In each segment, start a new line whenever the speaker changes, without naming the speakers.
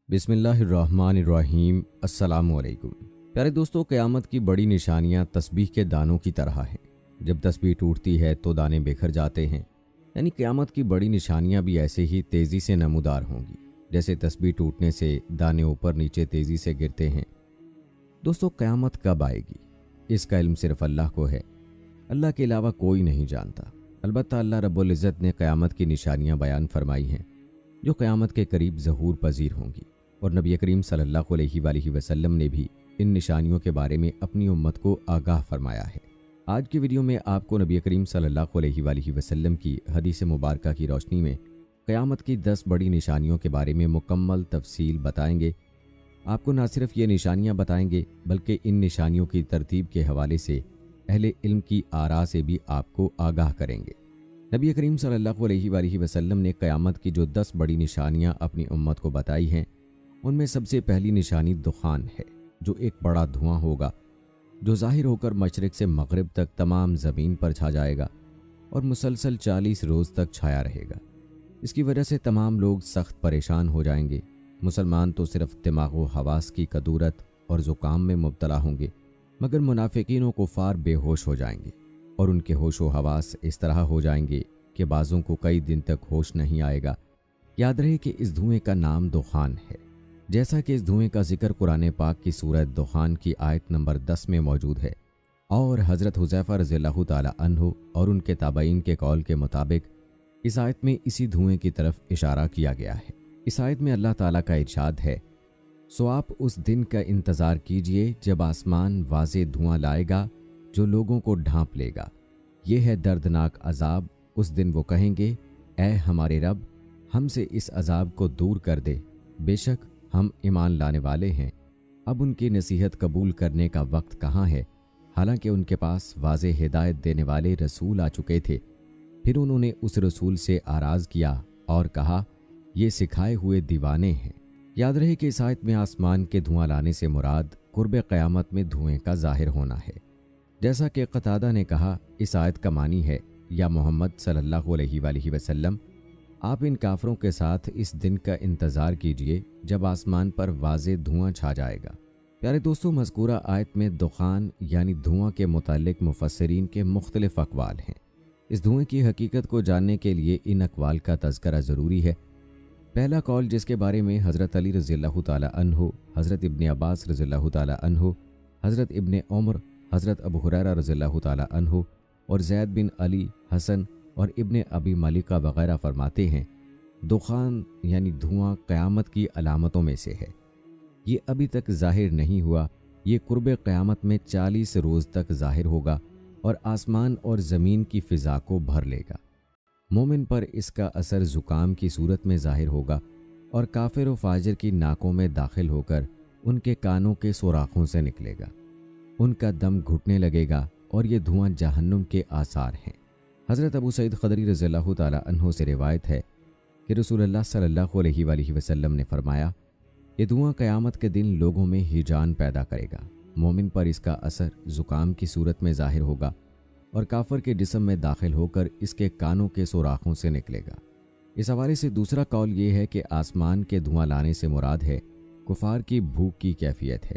بسم اللہ الرحمن الرحیم۔ السلام علیکم پیارے دوستو، قیامت کی بڑی نشانیاں تسبیح کے دانوں کی طرح ہیں۔ جب تسبیح ٹوٹتی ہے تو دانے بکھر جاتے ہیں، یعنی قیامت کی بڑی نشانیاں بھی ایسے ہی تیزی سے نمودار ہوں گی جیسے تسبیح ٹوٹنے سے دانے اوپر نیچے تیزی سے گرتے ہیں۔ دوستو، قیامت کب آئے گی اس کا علم صرف اللہ کو ہے، اللہ کے علاوہ کوئی نہیں جانتا۔ البتہ اللہ رب العزت نے قیامت کی نشانیاں بیان فرمائی ہیں جو قیامت کے قریب ظہور پذیر ہوں گی، اور نبی کریم صلی اللہ علیہ وآلہ وسلم نے بھی ان نشانیوں کے بارے میں اپنی امت کو آگاہ فرمایا ہے۔ آج کی ویڈیو میں آپ کو نبی کریم صلی اللہ علیہ وآلہ وسلم کی حدیث مبارکہ کی روشنی میں قیامت کی 10 بڑی نشانیوں کے بارے میں مکمل تفصیل بتائیں گے۔ آپ کو نہ صرف یہ نشانیاں بتائیں گے بلکہ ان نشانیوں کی ترتیب کے حوالے سے اہل علم کی آراء سے بھی آپ کو آگاہ کریں گے۔ نبی کریم صلی اللہ علیہ وآلہ وسلم نے قیامت کی جو 10 بڑی نشانیاں اپنی امت کو بتائی ہیں، ان میں سب سے پہلی نشانی دخان ہے، جو ایک بڑا دھواں ہوگا جو ظاہر ہو کر مشرق سے مغرب تک تمام زمین پر چھا جائے گا اور مسلسل 40 روز تک چھایا رہے گا۔ اس کی وجہ سے تمام لوگ سخت پریشان ہو جائیں گے۔ مسلمان تو صرف دماغ و حواس کی کدورت اور زکام میں مبتلا ہوں گے، مگر منافقین و کفار بے ہوش ہو جائیں گے، اور ان کے ہوش و حواس اس طرح ہو جائیں گے کہ بعضوں کو کئی دن تک ہوش نہیں آئے گا۔ یاد رہے کہ اس دھوئیں کا نام دخان ہے، جیسا کہ اس دھوئیں کا ذکر قرآن پاک کی سورۃ دخان کی آیت نمبر 10 میں موجود ہے، اور حضرت حذیفہ رضی اللہ تعالی عنہ اور ان کے تابعین کے قول کے مطابق اس آیت میں اسی دھوئیں کی طرف اشارہ کیا گیا ہے۔ اس آیت میں اللہ تعالیٰ کا ارشاد ہے، سو آپ اس دن کا انتظار کیجئے جب آسمان واضح دھواں لائے گا جو لوگوں کو ڈھانپ لے گا، یہ ہے دردناک عذاب۔ اس دن وہ کہیں گے، اے ہمارے رب، ہم سے اس عذاب کو دور کر دے، بے شک ہم ایمان لانے والے ہیں۔ اب ان کی نصیحت قبول کرنے کا وقت کہاں ہے، حالانکہ ان کے پاس واضح ہدایت دینے والے رسول آ چکے تھے۔ پھر انہوں نے اس رسول سے اعراض کیا اور کہا، یہ سکھائے ہوئے دیوانے ہیں۔ یاد رہے کہ اس آیت میں آسمان کے دھواں لانے سے مراد قرب قیامت میں دھوئیں کا ظاہر ہونا ہے۔ جیسا کہ قتادہ نے کہا، اس آیت کا معنی ہے، یا محمد صلی اللہ علیہ وآلہ وسلم، آپ ان کافروں کے ساتھ اس دن کا انتظار کیجئے جب آسمان پر واضح دھواں چھا جائے گا۔ پیارے دوستو، مذکورہ آیت میں دخان یعنی دھواں کے متعلق مفسرین کے مختلف اقوال ہیں۔ اس دھوئیں کی حقیقت کو جاننے کے لیے ان اقوال کا تذکرہ ضروری ہے۔ پہلا قول، جس کے بارے میں حضرت علی رضی اللہ تعالی عنہ، حضرت ابن عباس رضی اللہ تعالی عنہ، حضرت ابن عمر، حضرت ابو ہریرہ رضی اللہ تعالی عنہ اور زید بن علی، حسن اور ابن ابی ملیکہ وغیرہ فرماتے ہیں، دخان یعنی دھواں قیامت کی علامتوں میں سے ہے۔ یہ ابھی تک ظاہر نہیں ہوا، یہ قرب قیامت میں 40 روز تک ظاہر ہوگا اور آسمان اور زمین کی فضا کو بھر لے گا۔ مومن پر اس کا اثر زکام کی صورت میں ظاہر ہوگا اور کافر و فاجر کی ناکوں میں داخل ہو کر ان کے کانوں کے سوراخوں سے نکلے گا، ان کا دم گھٹنے لگے گا، اور یہ دھواں جہنم کے آثار ہیں۔ حضرت ابو سعید خدری رضی اللہ تعالی عنہ سے روایت ہے کہ رسول اللہ صلی اللہ علیہ وآلہ وسلم نے فرمایا، یہ دھواں قیامت کے دن لوگوں میں ہیجان پیدا کرے گا۔ مومن پر اس کا اثر زکام کی صورت میں ظاہر ہوگا اور کافر کے جسم میں داخل ہو کر اس کے کانوں کے سوراخوں سے نکلے گا۔ اس حوالے سے دوسرا قول یہ ہے کہ آسمان کے دھواں لانے سے مراد ہے کفار کی بھوک کی کیفیت ہے،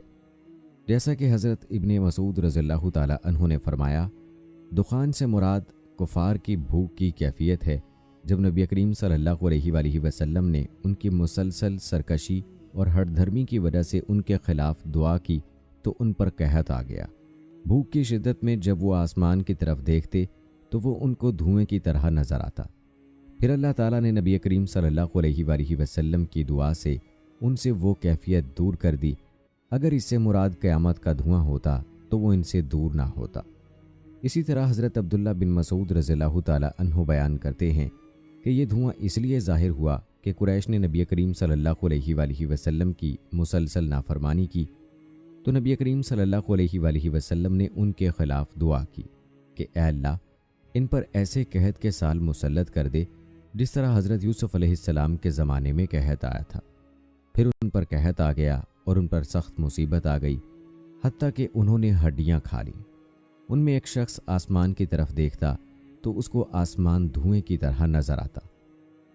جیسا کہ حضرت ابن مسعود رضی اللہ تعالی عنہ نے فرمایا، دخان سے مراد کفار کی بھوک کی کیفیت ہے۔ جب نبی کریم صلی اللہ علیہ وآلہ وسلم نے ان کی مسلسل سرکشی اور ہٹ دھرمی کی وجہ سے ان کے خلاف دعا کی تو ان پر قحط آ گیا۔ بھوک کی شدت میں جب وہ آسمان کی طرف دیکھتے تو وہ ان کو دھوئیں کی طرح نظر آتا۔ پھر اللہ تعالیٰ نے نبی کریم صلی اللہ علیہ وآلہ وسلم کی دعا سے ان سے وہ کیفیت دور کر دی۔ اگر اس سے مراد قیامت کا دھواں ہوتا تو وہ ان سے دور نہ ہوتا۔ اسی طرح حضرت عبداللہ بن مسعود رضی اللہ تعالی عنہ بیان کرتے ہیں کہ یہ دھواں اس لیے ظاہر ہوا کہ قریش نے نبی کریم صلی اللہ علیہ وآلہ وسلم کی مسلسل نافرمانی کی، تو نبی کریم صلی اللہ علیہ وآلہ وسلم نے ان کے خلاف دعا کی کہ اے اللہ، ان پر ایسے قحط کے سال مسلط کر دے جس طرح حضرت یوسف علیہ السلام کے زمانے میں قحط آیا تھا۔ پھر ان پر قحط آ گیا اور ان پر سخت مصیبت آ گئی، حتیٰ کہ انہوں نے ہڈیاں کھا لیں۔ ان میں ایک شخص آسمان کی طرف دیکھتا تو اس کو آسمان دھوئیں کی طرح نظر آتا،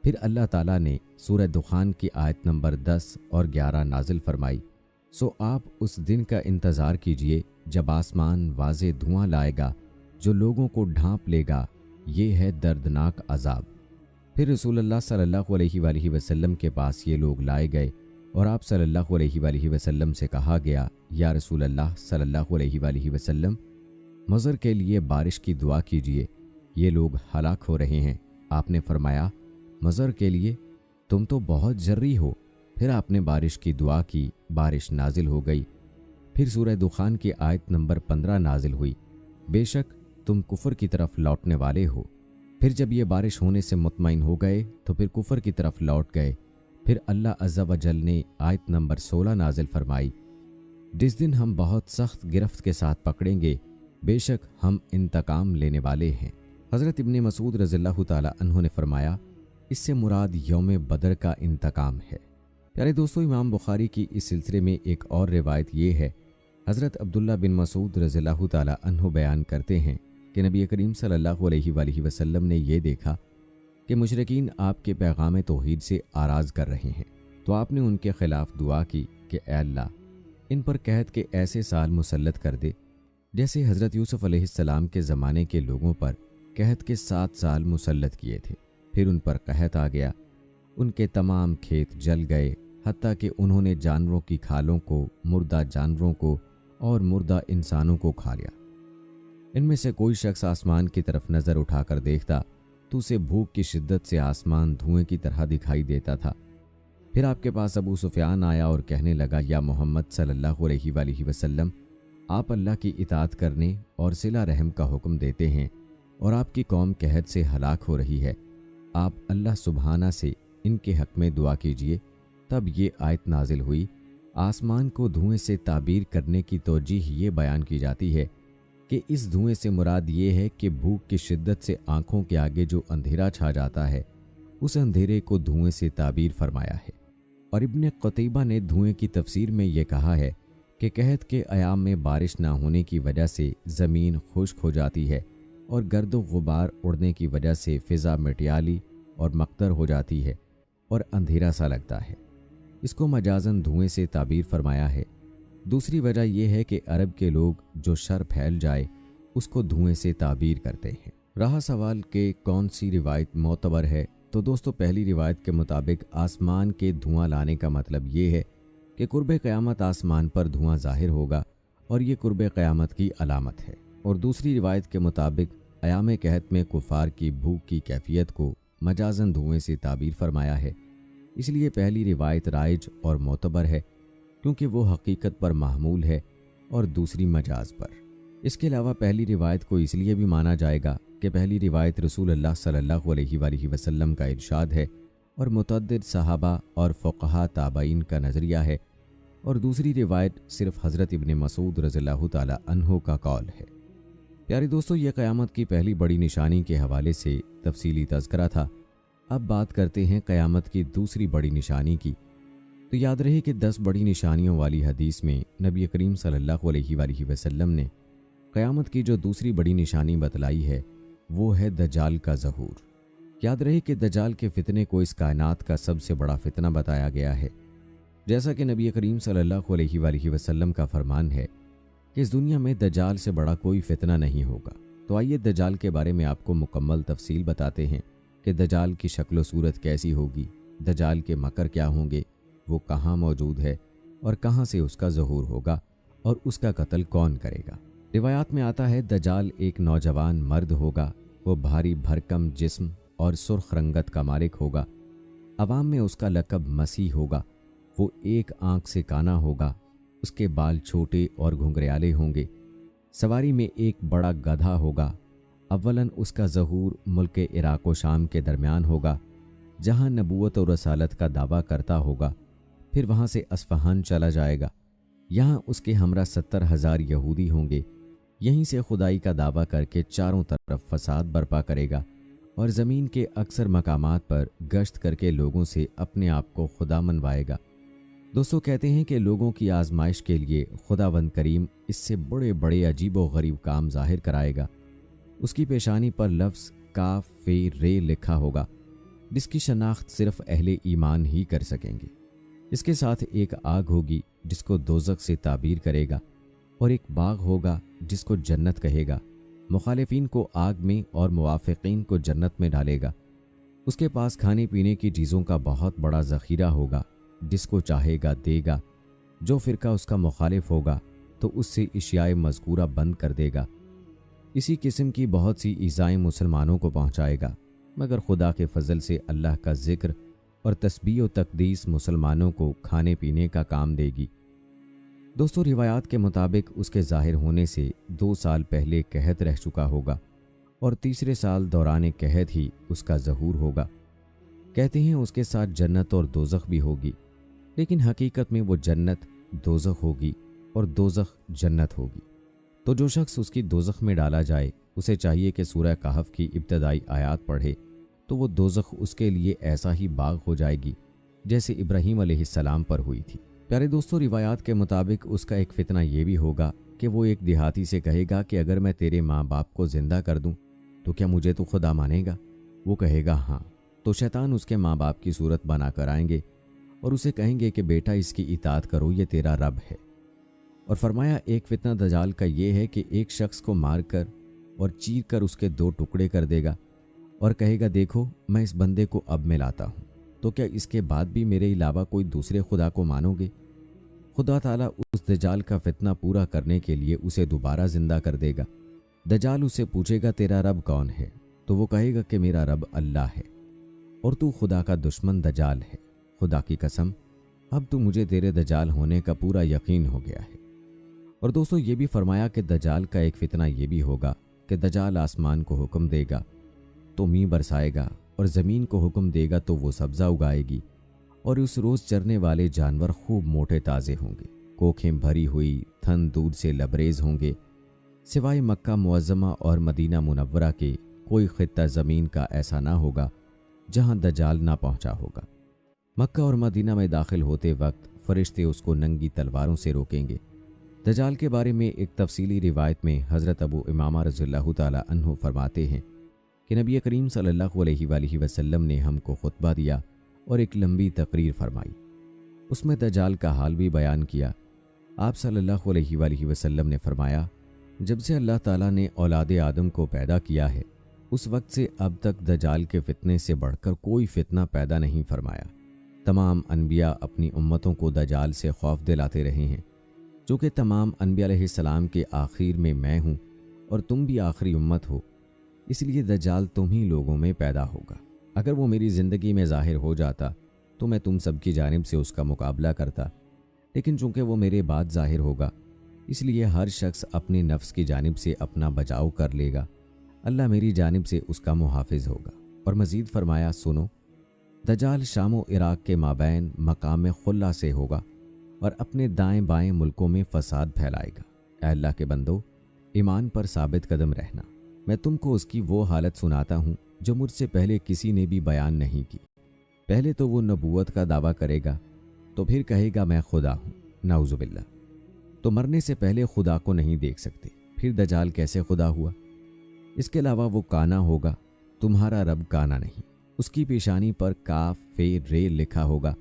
پھر اللہ تعالیٰ نے سورہ دخان کی آیت نمبر 10 اور 11 نازل فرمائی، سو آپ اس دن کا انتظار کیجئے جب آسمان واضح دھواں لائے گا جو لوگوں کو ڈھانپ لے گا، یہ ہے دردناک عذاب۔ پھر رسول اللہ صلی اللہ علیہ وآلہ وسلم کے پاس یہ لوگ لائے گئے اور آپ صلی اللہ علیہ وآلہ وسلم سے کہا گیا، یا رسول اللہ صلی اللہ علیہ وآلہ وسلم، مضر کے لیے بارش کی دعا کیجئے، یہ لوگ ہلاک ہو رہے ہیں۔ آپ نے فرمایا، مضر کے لیے؟ تم تو بہت جری ہو۔ پھر آپ نے بارش کی دعا کی، بارش نازل ہو گئی۔ پھر سورہ دخان کی آیت نمبر 15 نازل ہوئی، بے شک تم کفر کی طرف لوٹنے والے ہو۔ پھر جب یہ بارش ہونے سے مطمئن ہو گئے تو پھر کفر کی طرف لوٹ گئے۔ پھر اللہ عز و جل نے آیت نمبر 16 نازل فرمائی، جس دن ہم بہت سخت گرفت کے ساتھ پکڑیں گے، بے شک ہم انتقام لینے والے ہیں۔ حضرت ابن مسعود رضی اللہ تعالی عنہ نے فرمایا، اس سے مراد یوم بدر کا انتقام ہے۔ پیارے دوستو، امام بخاری کی اس سلسلے میں ایک اور روایت یہ ہے، حضرت عبداللہ بن مسعود رضی اللہ تعالی عنہ بیان کرتے ہیں کہ نبی کریم صلی اللہ علیہ وآلہ وسلم نے یہ دیکھا کہ مشرکین آپ کے پیغام توحید سے آراز کر رہے ہیں، تو آپ نے ان کے خلاف دعا کی کہ اے اللہ، ان پر قحط کے ایسے سال مسلط کر دے جیسے حضرت یوسف علیہ السلام کے زمانے کے لوگوں پر قحط کے 7 سال مسلط کیے تھے۔ پھر ان پر قحط آ گیا، ان کے تمام کھیت جل گئے، حتیٰ کہ انہوں نے جانوروں کی کھالوں کو، مردہ جانوروں کو اور مردہ انسانوں کو کھا لیا۔ ان میں سے کوئی شخص آسمان کی طرف نظر اٹھا کر دیکھتا تو اسے بھوک کی شدت سے آسمان دھوئیں کی طرح دکھائی دیتا تھا۔ پھر آپ کے پاس ابو سفیان آیا اور کہنے لگا، یا محمد صلی اللہ علیہ وآلہ وسلم، آپ اللہ کی اطاعت کرنے اور صلہ رحم کا حکم دیتے ہیں اور آپ کی قوم قحط سے ہلاک ہو رہی ہے، آپ اللہ سبحانہ سے ان کے حق میں دعا کیجئے۔ تب یہ آیت نازل ہوئی، آسمان کو دھوئیں سے تعبیر کرنے کی توجیہ یہ بیان کی جاتی ہے کہ اس دھوئیں سے مراد یہ ہے کہ بھوک کی شدت سے آنکھوں کے آگے جو اندھیرا چھا جاتا ہے، اس اندھیرے کو دھوئیں سے تعبیر فرمایا ہے۔ اور ابن قتیبہ نے دھوئیں کی تفسیر میں یہ کہا ہے کہ قحط کے ایام میں بارش نہ ہونے کی وجہ سے زمین خشک ہو جاتی ہے اور گرد و غبار اڑنے کی وجہ سے فضا مٹیالی اور مقدر ہو جاتی ہے اور اندھیرا سا لگتا ہے۔ اس کو مجازاً دھوئیں سے تعبیر فرمایا ہے۔ دوسری وجہ یہ ہے کہ عرب کے لوگ جو شر پھیل جائے اس کو دھوئیں سے تعبیر کرتے ہیں۔ رہا سوال کہ کون سی روایت معتبر ہے، تو دوستو پہلی روایت کے مطابق آسمان کے دھواں لانے کا مطلب یہ ہے کہ قرب قیامت آسمان پر دھواں ظاہر ہوگا اور یہ قرب قیامت کی علامت ہے۔ اور دوسری روایت کے مطابق ایام قحط میں کفار کی بھوک کی کیفیت کو مجازاً دھوئیں سے تعبیر فرمایا ہے۔ اس لیے پہلی روایت رائج اور معتبر ہے کیونکہ وہ حقیقت پر محمول ہے اور دوسری مجاز پر۔ اس کے علاوہ پہلی روایت کو اس لیے بھی مانا جائے گا کہ پہلی روایت رسول اللہ صلی اللہ علیہ وآلہ وسلم کا ارشاد ہے اور متعدد صحابہ اور فقہاء تابعین کا نظریہ ہے، اور دوسری روایت صرف حضرت ابن مسعود رضی اللہ تعالی عنہ کا قول ہے۔ پیارے دوستو، یہ قیامت کی پہلی بڑی نشانی کے حوالے سے تفصیلی تذکرہ تھا۔ اب بات کرتے ہیں قیامت کی دوسری بڑی نشانی کی۔ تو یاد رہے کہ 10 بڑی نشانیوں والی حدیث میں نبی کریم صلی اللہ علیہ وآلہ وسلم نے قیامت کی جو دوسری بڑی نشانی بتلائی ہے وہ ہے دجال کا ظہور۔ یاد رہے کہ دجال کے فتنے کو اس کائنات کا سب سے بڑا فتنہ بتایا گیا ہے، جیسا کہ نبی کریم صلی اللہ علیہ وآلہ وسلم کا فرمان ہے کہ اس دنیا میں دجال سے بڑا کوئی فتنہ نہیں ہوگا۔ تو آئیے دجال کے بارے میں آپ کو مکمل تفصیل بتاتے ہیں کہ دجال کی شکل و صورت کیسی ہوگی، دجال کے مکر کیا ہوں گے، وہ کہاں موجود ہے اور کہاں سے اس کا ظہور ہوگا اور اس کا قتل کون کرے گا۔ روایات میں آتا ہے دجال ایک نوجوان مرد ہوگا، وہ بھاری بھرکم جسم اور سرخ رنگت کا مالک ہوگا، عوام میں اس کا لقب مسیح ہوگا، وہ ایک آنکھ سے کانا ہوگا، اس کے بال چھوٹے اور گھنگریالے ہوں گے، سواری میں ایک بڑا گدھا ہوگا۔ اولاً اس کا ظہور ملک عراق و شام کے درمیان ہوگا جہاں نبوت و رسالت کا دعویٰ کرتا ہوگا، پھر وہاں سے اصفہان چلا جائے گا، یہاں اس کے ہمراہ 70,000 یہودی ہوں گے، یہیں سے خدائی کا دعویٰ کر کے چاروں طرف فساد برپا کرے گا اور زمین کے اکثر مقامات پر گشت کر کے لوگوں سے اپنے آپ کو خدا منوائے گا۔ دوستو کہتے ہیں کہ لوگوں کی آزمائش کے لیے خداوند کریم اس سے بڑے بڑے عجیب و غریب کام ظاہر کرائے گا۔ اس کی پیشانی پر لفظ کاف فے رے لکھا ہوگا जिसकी शनाख्त सिर्फ अहले ईमान ही कर सकेंगे। इसके साथ एक आग होगी जिसको दोज़ख से ताबीर करेगा, और एक बाग होगा जिसको जन्नत कहेगा। मुखालिफिन को आग में और मुवाफ़िकीन को जन्नत में डालेगा। उसके पास खाने पीने की चीज़ों का बहुत बड़ा ज़ख़ीरा होगा, जिसको चाहेगा देगा। जो फ़िरका उसका मुखालिफ होगा तो उससे इशियाए मज़कूरा बंद कर देगा। इसी किस्म की बहुत सी ईज़ाएँ मुसलमानों को पहुँचाएगा, मगर खुदा के फ़ज़ल से अल्लाह का ज़िक्र और तस्बीह व तक़दीस मुसलमानों को खाने पीने का काम देगी। दोस्तों, रिवायात के मुताबिक उसके ज़ाहिर होने से 2 साल पहले कहत रह चुका होगा और तीसरे साल दौरान कहत ही उसका ज़हूर होगा। कहते हैं उसके साथ जन्नत और दोज़ख भी होगी, लेकिन हकीकत में वो जन्नत दोज़ख होगी और दोज़ख जन्नत होगी। तो जो शख्स उसकी दोज़ख में डाला जाए, उसे चाहिए कि सूरह कहफ की इब्तदाई आयात पढ़े, तो वो दोज़ख उसके लिए ऐसा ही बाग हो जाएगी जैसे इब्राहीम अलैहिस्सलाम पर हुई थी। प्यारे दोस्तों, रिवायात के मुताबिक उसका एक फितना ये भी होगा कि वो एक देहाती से कहेगा कि अगर मैं तेरे माँ बाप को ज़िंदा कर दूँ तो क्या मुझे तो खुदा मानेगा? वो कहेगा हाँ। तो शैतान उसके माँ बाप की सूरत बना कर आएंगे और उसे कहेंगे कि बेटा इसकी इताअत करो, ये तेरा रब है। और फरमाया एक फितना दजाल का ये है कि एक शख्स को मार कर और चीर कर उसके 2 टुकड़े कर देगा और कहेगा देखो मैं इस बंदे को अब मिलाता हूँ, तो क्या इसके बाद भी मेरे अलावा कोई दूसरे खुदा को मानोगे? खुदा ताला उस दजाल का फितना पूरा करने के लिए उसे दोबारा जिंदा कर देगा। दजाल उससे पूछेगा तेरा रब कौन है? तो वो कहेगा कि मेरा रब अल्लाह है और तू खुदा का दुश्मन दजाल है। खुदा की कसम, अब तो मुझे तेरे दजाल होने का पूरा यकीन हो गया है। और दोस्तों, ये भी फरमाया कि दजाल का एक फितना ये भी होगा कि दजाल आसमान को हुक्म देगा तो मींह बरसाएगा और ज़मीन को हुक्म देगा तो वो सब्ज़ा उगाएगी, और उस रोज़ चरने वाले जानवर खूब मोटे ताज़े होंगे, कोखें भरी हुई, थन दूध से लबरेज होंगे। सिवाय मक्का मुअज़्ज़मा और मदीना मुनव्वरा के कोई खित्ता ज़मीन का ऐसा ना होगा जहाँ दजाल ना पहुँचा होगा। मक्का और मदीना में दाखिल होते वक्त फरिश्ते उसको नंगी तलवारों से रोकेंगे। दजाल के बारे में एक तफसीली रिवायत में हज़रत अबू इमामा रज़ियल्लाहु ताला अन्हु फरमाते हैं कि नबी करीम सल्लल्लाहु अलैहि वसल्लम ने हमको खुतबा दिया और एक लंबी तकरीर फरमाई। उसमें दजाल का हाल भी बयान किया। आप सल्लल्लाहु अलैहि वसल्लम ने फरमाया, जब से अल्लाह ताला ने औलाद आदम को पैदा किया है, उस वक्त से अब तक दजाल के फितने से बढ़कर कोई फितना पैदा नहीं फरमाया। तमाम अनबिया अपनी उम्मतों को दजाल से खौफ दिलाते रहे हैं। चूँकि तमाम अनबिया अलैहिस्सलाम के आखिर में मैं हूँ और तुम भी आखिरी उम्मत हो, इसलिए दज्जाल तुम ही लोगों में पैदा होगा। अगर वो मेरी ज़िंदगी में ज़ाहिर हो जाता तो मैं तुम सबकी जानिब से उसका मुकाबला करता, लेकिन चूँकि वो मेरे बाद ज़ाहिर होगा, इसलिए हर शख्स अपने नफ्स की जानिब से अपना बचाव कर लेगा। अल्लाह मेरी जानिब से उसका मुहाफिज होगा। और मज़ीद फरमाया, सुनो, दज्जाल शाम व इराक़ के माबैन मकाम खुल्ला से होगा और अपने दाएं बाएं मुल्कों में फसाद फैलाएगा। ऐ अल्लाह के बंदो, ईमान पर साबित कदम रहना। मैं तुमको उसकी वो हालत सुनाता हूँ जो मुझसे पहले किसी ने भी बयान नहीं की। पहले तो वो नबूवत का दावा करेगा, तो फिर कहेगा मैं खुदा हूँ, नाउज़ुबिल्लाह। तो मरने से पहले खुदा को नहीं देख सकते, फिर दज्जाल कैसे खुदा हुआ? इसके अलावा वो काना होगा, तुम्हारा रब काना नहीं। उसकी पेशानी पर काफ फे रे लिखा होगा,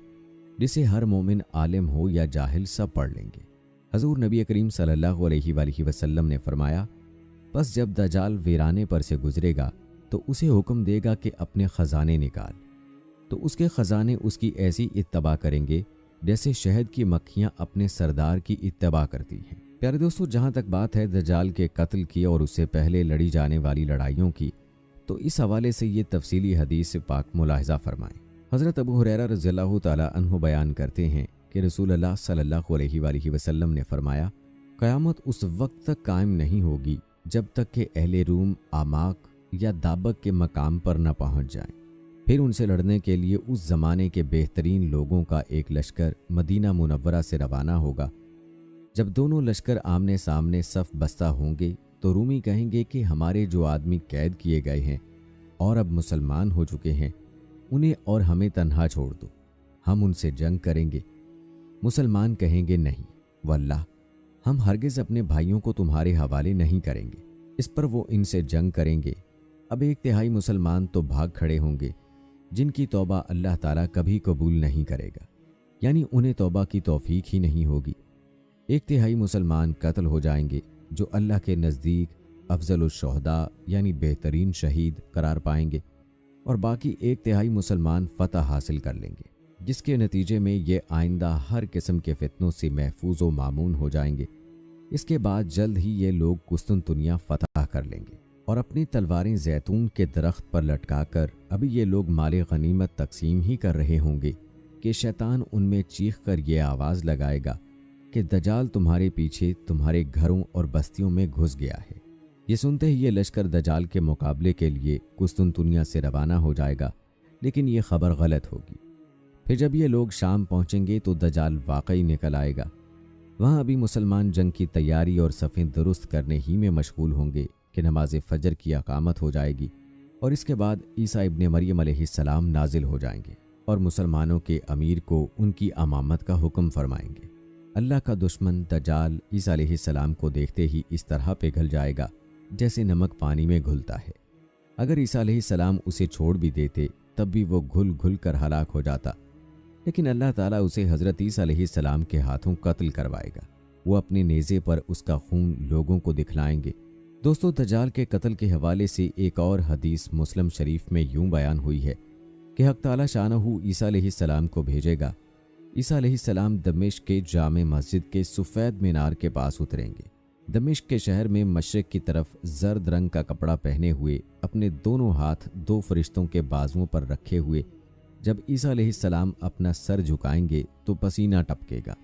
जिसे हर मोमिन आलिम हो या जाहिल सब पढ़ लेंगे। हजूर नबी करीम सल्लल्लाहु अलैहि वसल्लम ने फरमाया, बस जब दज्जाल वीराने पर से गुजरेगा तो उसे हुक्म देगा कि अपने ख़जाने निकाल, तो उसके ख़जाने उसकी ऐसी इत्तबा करेंगे जैसे शहद की मक्खियाँ अपने सरदार की इत्तबा करती हैं। प्यारे दोस्तों, जहाँ तक बात है दज्जाल के कत्ल की और उससे पहले लड़ी जाने वाली लड़ाइयों की, तो इस हवाले से ये तफसीली हदीस पाक मुलाहिज़ा फरमाएं। हज़रत अबू हुरैरा रज़ियल्लाहु ताला अन्हु बयान करते हैं कि रसूलुल्लाह सल्लल्लाहु अलैहि वसल्लम ने फरमाया, क़यामत उस वक्त तक कायम नहीं होगी जब तक कि अहले रूम आमाक या दाबक के मकाम पर न पहुँच जाएं। फिर उनसे लड़ने के लिए उस ज़माने के बेहतरीन लोगों का एक लश्कर मदीना मुनव्वरा से रवाना होगा। जब दोनों लश्कर आमने सामने सफ़ बस्ता होंगे तो रूमी कहेंगे कि हमारे जो आदमी कैद किए गए हैं और अब मुसलमान हो चुके हैं, उन्हें और हमें तन्हा छोड़ दो, हम उनसे जंग करेंगे। मुसलमान कहेंगे, नहीं वल्लाह, हम हरगिज़ अपने भाइयों को तुम्हारे हवाले नहीं करेंगे। इस पर वो इनसे जंग करेंगे। अब 1/3 मुसलमान तो भाग खड़े होंगे, जिनकी तौबा अल्लाह ताला कभी कबूल नहीं करेगा, यानी उन्हें तौबा की तौफीक ही नहीं होगी। 1/3 मुसलमान कत्ल हो जाएंगे जो अल्लाह के नज़दीक अफजलुश्शुहदा यानी बेहतरीन शहीद करार पाएंगे, और बाकी 1/3 मुसलमान फतह हासिल कर लेंगे, जिसके नतीजे में ये आइंदा हर किस्म के फितनों से महफूज व मामून हो जाएंगे। इसके बाद जल्द ही ये लोग कुस्तुनतुनिया फतह कर लेंगे और अपनी तलवारें जैतून के दरख्त पर लटकाकर अभी ये लोग माले गनीमत तकसीम ही कर रहे होंगे कि शैतान उनमें चीख कर ये आवाज़ लगाएगा कि दजाल तुम्हारे पीछे तुम्हारे घरों और बस्तियों में घुस गया है। ये सुनते ही ये लश्कर दजाल के मुकाबले के लिए कुस्तुनतुनिया से रवाना हो जाएगा, लेकिन ये खबर गलत होगी। फिर जब ये लोग शाम पहुंचेंगे तो दजाल वाकई निकल आएगा। वहाँ अभी मुसलमान जंग की तैयारी और सफ़ें दुरुस्त करने ही में मशगूल होंगे कि नमाज फजर की अकामत हो जाएगी और इसके बाद ईसा इब्ने मरियम अलैहिस्सलाम नाजिल हो जाएंगे और मुसलमानों के अमीर को उनकी अमामत का हुक्म फरमाएंगे। अल्लाह का दुश्मन दजाल ईसा अलैहिस्सलाम को देखते ही इस तरह पिघल जाएगा जैसे नमक पानी में घुलता है। अगर ईसा अलैहिस्सलाम उसे छोड़ भी देते तब भी वो घुल घुल कर हलाक हो जाता, लेकिन अल्लाह ताला उसे हज़रत ईसा अलैहिस्सलाम के हाथों कत्ल करवाएगा। वो अपने नेज़े पर उसका खून लोगों को दिखलाएंगे। दोस्तों, दजाल के कत्ल के हवाले से एक और हदीस मुस्लिम शरीफ में यूं बयान हुई है कि हक़ ताला शानहू ईसा अलैहिस्सलाम को भेजेगा। ईसा अलैहिस्सलाम दमिश्क के जामे मस्जिद के सफ़ेद मीनार के पास उतरेंगे। दमिश्क के शहर में मशरिक़ की तरफ जर्द रंग का कपड़ा पहने हुए, अपने दोनों हाथ 2 फरिश्तों के बाजुओं पर रखे हुए जब ईसा अलैहिस्सलाम अपना सर झुकाएंगे तो पसीना टपकेगा,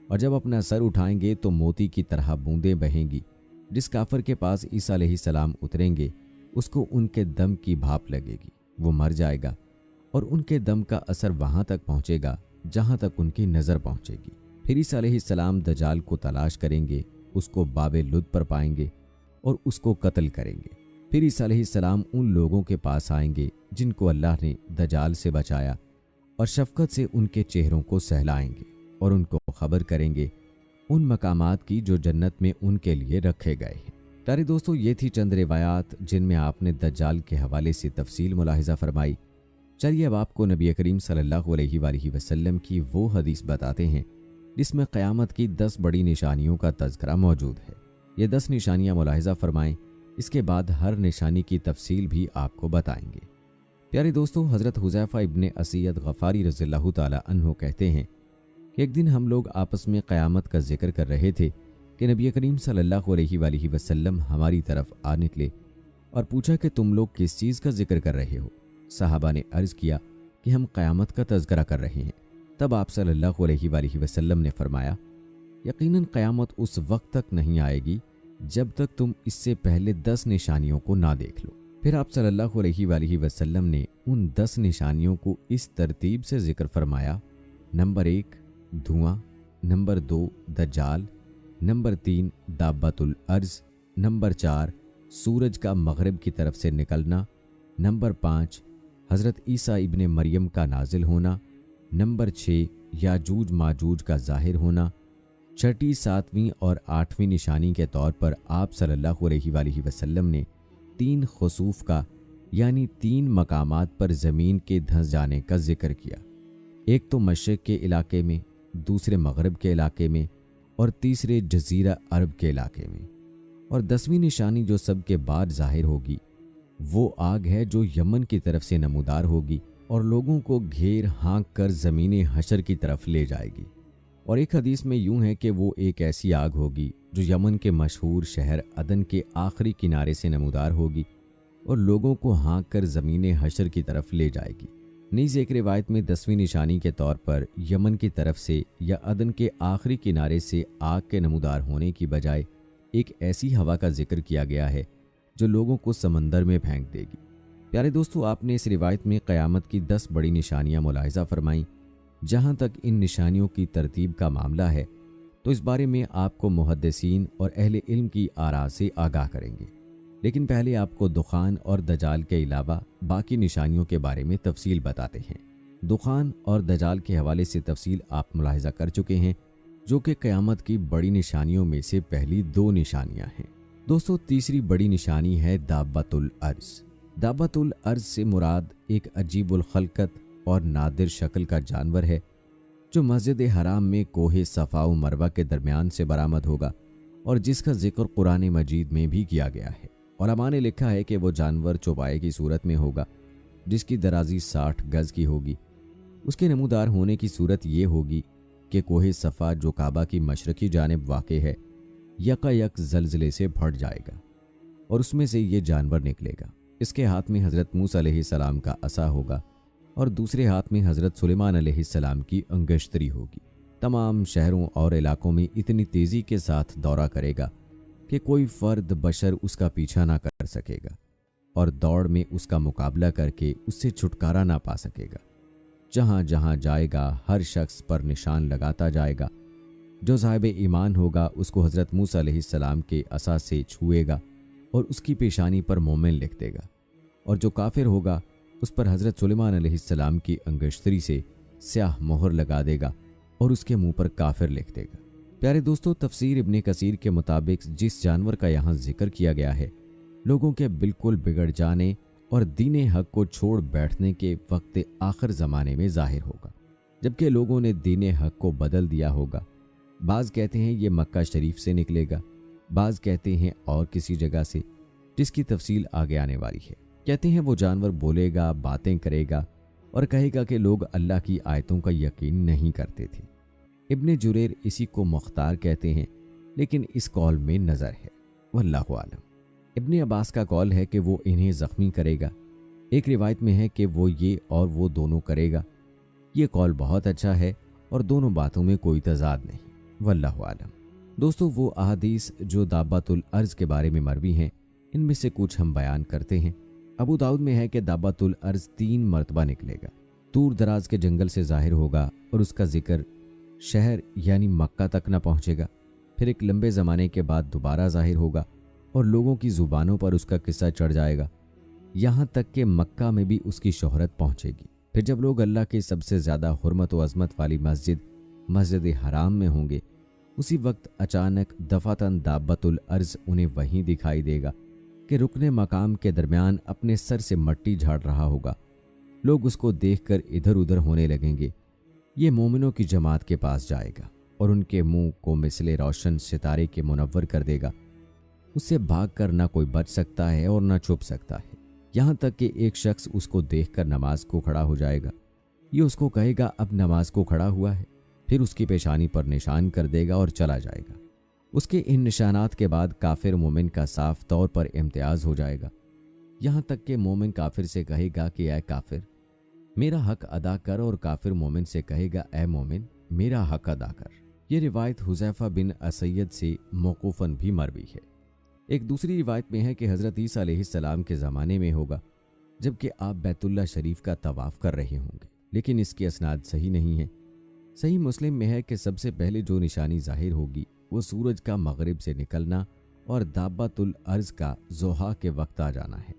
और जब अपना सर उठाएंगे तो मोती की तरह बूंदें बहेंगी। जिस काफिर के पास ईसा अलैहिस्सलाम उतरेंगे उसको उनके दम की भाप लगेगी, वो मर जाएगा और उनके दम का असर वहां तक पहुंचेगा जहां तक उनकी नज़र पहुंचेगी। फिर ईसा अलैहिस्सलाम दजाल को तलाश करेंगे, उसको बाबे लुद पर पाएंगे और उसको कत्ल करेंगे। फिर ईसा अलैहिस्सलाम उन लोगों के पास आएंगे जिनको अल्लाह ने दजाल से बचाया और शफकत से उनके चेहरों को सहलाएंगे और उनको खबर करेंगे उन मकामात की जो जन्नत में उनके लिए रखे गए हैं। प्यारे दोस्तों, ये थी चंद रिवायात जिनमें आपने दज्जाल के हवाले से तफसील मुलाहिजा फरमाई। चलिए अब आपको नबी करीम सल्लल्लाहु अलैहि वसल्लम की वो हदीस बताते हैं जिसमें क़यामत की 10 बड़ी निशानियों का तज़किरा मौजूद है। ये 10 निशानियाँ मुलाहिजा फरमाएं, इसके बाद हर निशानी की तफसील भी आपको बताएंगे। प्यारे दोस्तों, हज़रत हुज़ैफ़ा इब्ने असीद गफ़ारी रज़ियल्लाहु ताला अन्हु कहते हैं कि एक दिन हम लोग आपस में क़यामत का जिक्र कर रहे थे कि नबी करीम सल्लल्लाहु अलैहि वसल्लम हमारी तरफ आ निकले और पूछा कि तुम लोग किस चीज़ का जिक्र कर रहे हो। सहाबा ने अर्ज़ किया कि हम क़यामत का तज़किरा कर रहे हैं। तब आप सल्लल्लाहु अलैहि वसल्लम ने फरमाया, यकीनन क़यामत उस वक्त तक नहीं आएगी जब तक तुम इससे पहले 10 निशानियों को ना देख लो। फिर आप सल्लल्लाहु अलैहि वसल्लम ने उन 10 निशानियों को इस तरतीब से जिक्र फरमाया: नंबर 1 धुआं, नंबर 2 दज्जाल, नंबर 3 दाब्बतुल अर्ज़, नंबर 4 सूरज का मगरिब की तरफ से निकलना, नंबर 5 हज़रत ईसा इब्ने मरियम का नाजिल होना, नंबर 6 याजूज माजूज का ज़ाहिर होना। छठी, 7वीं और 8वीं निशानी के तौर पर आप सल्लल्लाहु अलैहि वसल्लम ने 3 खसूफ का यानी 3 मकामात पर ज़मीन के धंस जाने का जिक्र किया। एक तो मशरिक़ के इलाके में, दूसरे मगरिब के इलाके में और तीसरे जज़ीरा अरब के इलाके में। और 10वीं निशानी जो सब के बाद ज़ाहिर होगी वो आग है जो यमन की तरफ से नमूदार होगी और लोगों को घेर हाँक कर ज़मीन हशर की तरफ ले जाएगी। और एक हदीस में यूं है कि वो एक ऐसी आग होगी जो यमन के मशहूर शहर अदन के आखिरी किनारे से नमूदार होगी और लोगों को हाँक कर ज़मीन हशर की तरफ ले जाएगी। नीज़ एक रिवायत में 10वीं निशानी के तौर पर यमन की तरफ से या अदन के आखिरी किनारे से आग के नमूदार होने की बजाय एक ऐसी हवा का जिक्र किया गया है जो लोगों को समंदर में फेंक देगी। प्यारे दोस्तों, आपने इस रिवायत में क़यामत की 10 बड़ी निशानियाँ मुलाहिजा फरमाई। जहाँ तक इन निशानियों की तरतीब का मामला है तो इस बारे में आपको मुहद्दिसीन और अहले इल्म की आरा से आगाह करेंगे, लेकिन पहले आपको दुखान और दजाल के अलावा बाकी निशानियों के बारे में तफसील बताते हैं। दुखान और दजाल के हवाले से तफसील आप मुलाहिजा कर चुके हैं, जो कि क़यामत की बड़ी निशानियों में से पहली 2 निशानियां हैं। दोस्तों, तीसरी बड़ी निशानी है दाब्बतुल अर्ज़। दाबतुल अर्ज से मुराद एक अजीबुल खलकत और नादिर शक्ल का जानवर है जो मस्जिद हराम में कोहे सफ़ा व मरवा के दरमियान से बरामद होगा और जिसका जिक्र कुरान मजीद में भी किया गया है। उलमा ने लिखा है कि वो जानवर चौपाए की सूरत में होगा जिसकी दराजी 60 गज की होगी। उसके नमूदार होने की सूरत ये होगी कि कोहे सफ़ा जो काबा की मशरकी जानिब वाक़े है यकायक ज़लज़ले से फट जाएगा और उसमें से ये जानवर निकलेगा। इसके हाथ में हज़रत मूसा अलैहिस्सलाम का असा होगा और दूसरे हाथ में हज़रत सुलेमान अलैहिस्सलाम की अंगश्तरी होगी। तमाम शहरों और इलाकों में इतनी तेज़ी के साथ दौरा करेगा कि कोई फ़र्द बशर उसका पीछा ना कर सकेगा और दौड़ में उसका मुकाबला करके उससे छुटकारा ना पा सकेगा। जहाँ जहाँ जाएगा हर शख्स पर निशान लगाता जाएगा। जो साहिब ईमान होगा उसको हज़रत मूसा अलैहिस्सलाम के असा से छुएगा और उसकी पेशानी पर मोमिन लिख देगा, और जो काफिर होगा उस पर हज़रत सुलेमान अलैहिस्सलाम की अंगश्तरी से स्याह मोहर लगा देगा और उसके मुंह पर काफिर लिख देगा। प्यारे दोस्तों, तफसीर इब्ने कसीर के मुताबिक जिस जानवर का यहाँ जिक्र किया गया है लोगों के बिल्कुल बिगड़ जाने और दीन हक को छोड़ बैठने के वक्त आखिर ज़माने में ज़ाहिर होगा, जबकि लोगों ने दीन हक को बदल दिया होगा। बाज़ कहते हैं ये मक्का शरीफ से निकलेगा, बाज़ कहते हैं और किसी जगह से, जिसकी तफसील आगे आने वाली है। कहते हैं वो जानवर बोलेगा, बातें करेगा और कहेगा कि लोग अल्लाह की आयतों का यकीन नहीं करते थे। इब्ने जुरैर इसी को मुख्तार कहते हैं, लेकिन इस कौल में नज़र है, वल्लाहु आलम। इब्ने अब्बास का कौल है कि वो इन्हें ज़ख्मी करेगा। एक रिवायत में है कि वो ये और वो दोनों करेगा। ये कौल बहुत अच्छा है और दोनों बातों में कोई तज़ाद नहीं, वल्लाहु आलम। दोस्तों, वो अहादीस जो दाबतुल अर्ज के बारे में मरवी हैं, इनमें से कुछ हम बयान करते हैं। अबू दाऊद में है कि दाबतुल अर्ज 3 मरतबा निकलेगा, दूर दराज के जंगल से ज़ाहिर होगा और उसका जिक्र शहर यानी मक्का तक न पहुँचेगा। फिर एक लंबे ज़माने के बाद दोबारा ज़ाहिर होगा और लोगों की ज़ुबानों पर उसका किस्सा चढ़ जाएगा, यहाँ तक कि मक्का में भी उसकी शोहरत पहुँचेगी। फिर जब लोग अल्लाह के सबसे ज़्यादा हुर्मत व अज़मत वाली मस्जिद हराम में होंगे, उसी वक्त अचानक दफ़ातन दाबतुल अर्ज उन्हें वहीं दिखाई देगा कि रुकने मकाम के दरमियान अपने सर से मट्टी झाड़ रहा होगा। लोग उसको देखकर इधर उधर होने लगेंगे। ये मोमिनों की जमात के पास जाएगा और उनके मुंह को मिसले रोशन सितारे के मुनव्वर कर देगा। उससे भाग कर ना कोई बच सकता है और ना छुप सकता है, यहाँ तक कि एक शख्स उसको देखकर नमाज को खड़ा हो जाएगा। ये उसको कहेगा अब नमाज को खड़ा हुआ है, फिर उसकी पेशानी पर निशान कर देगा और चला जाएगा। उसके इन निशानात के बाद काफिर मोमिन का साफ तौर पर इम्तियाज हो जाएगा, यहाँ तक कि मोमिन काफिर से कहेगा कि ऐ काफिर मेरा हक अदा कर, और काफिर मोमिन से कहेगा ऐ मोमिन मेरा हक अदा कर। यह रिवायत हुज़ैफा बिन असैद से मौकूफ़न भी मरवी है। एक दूसरी रिवायत में है कि हज़रत ईसा अलैहिस्सलाम के ज़माने में होगा, जबकि आप बैतुल्ला शरीफ का तवाफ़ कर रहे होंगे, लेकिन इसकी असनाद सही नहीं है। सही मुस्लिम में है कि सबसे पहले जो निशानी ज़ाहिर होगी वो सूरज का मगरिब से निकलना और दाबतुल अर्ज का ज़ोहा के वक्त आ जाना है।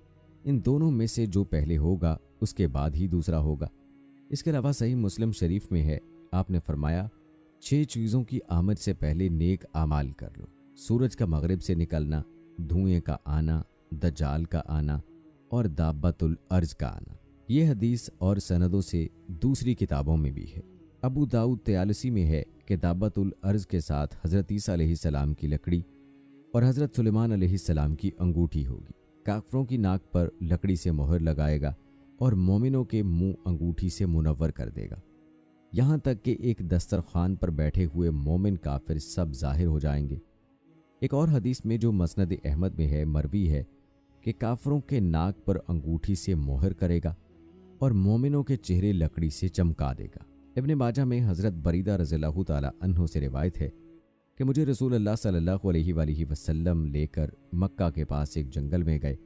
इन दोनों में से जो पहले होगा उसके बाद ही दूसरा होगा। इसके अलावा सही मुस्लिम शरीफ में है, आपने फरमाया 6 चीज़ों की आमद से पहले नेक आमाल कर लो। सूरज का मगरिब से निकलना, धुएं का आना, दज्जाल का आना और दाबतुल अर्ज का आना। ये हदीस और सनदों से दूसरी किताबों में भी है। अबू दाऊद 43 में है कि दाबतुल अर्ज के साथ हज़रत ईसा अलैहिस्सलाम की लकड़ी और हज़रत सुलेमान अलैहिस्सलाम की अंगूठी होगी। काफरों की नाक पर लकड़ी से मोहर लगाएगा और मोमिनों के मुंह अंगूठी से मुनव्वर कर देगा, यहाँ तक कि एक दस्तरखान पर बैठे हुए मोमिन काफिर सब जाहिर हो जाएंगे। एक और हदीस में जो मसनद अहमद में है मरवी है कि काफरों के नाक पर अंगूठी से मोहर करेगा और मोमिनों के चेहरे लकड़ी से चमका देगा। इब्ने माजा में हज़रत बरीदा रज़ियल्लाहु ताला अन्हु से रिवायत है कि मुझे रसूल अल्लाह सल्लल्लाहु अलैहि वसल्लम लेकर मक्का के पास एक जंगल में गए।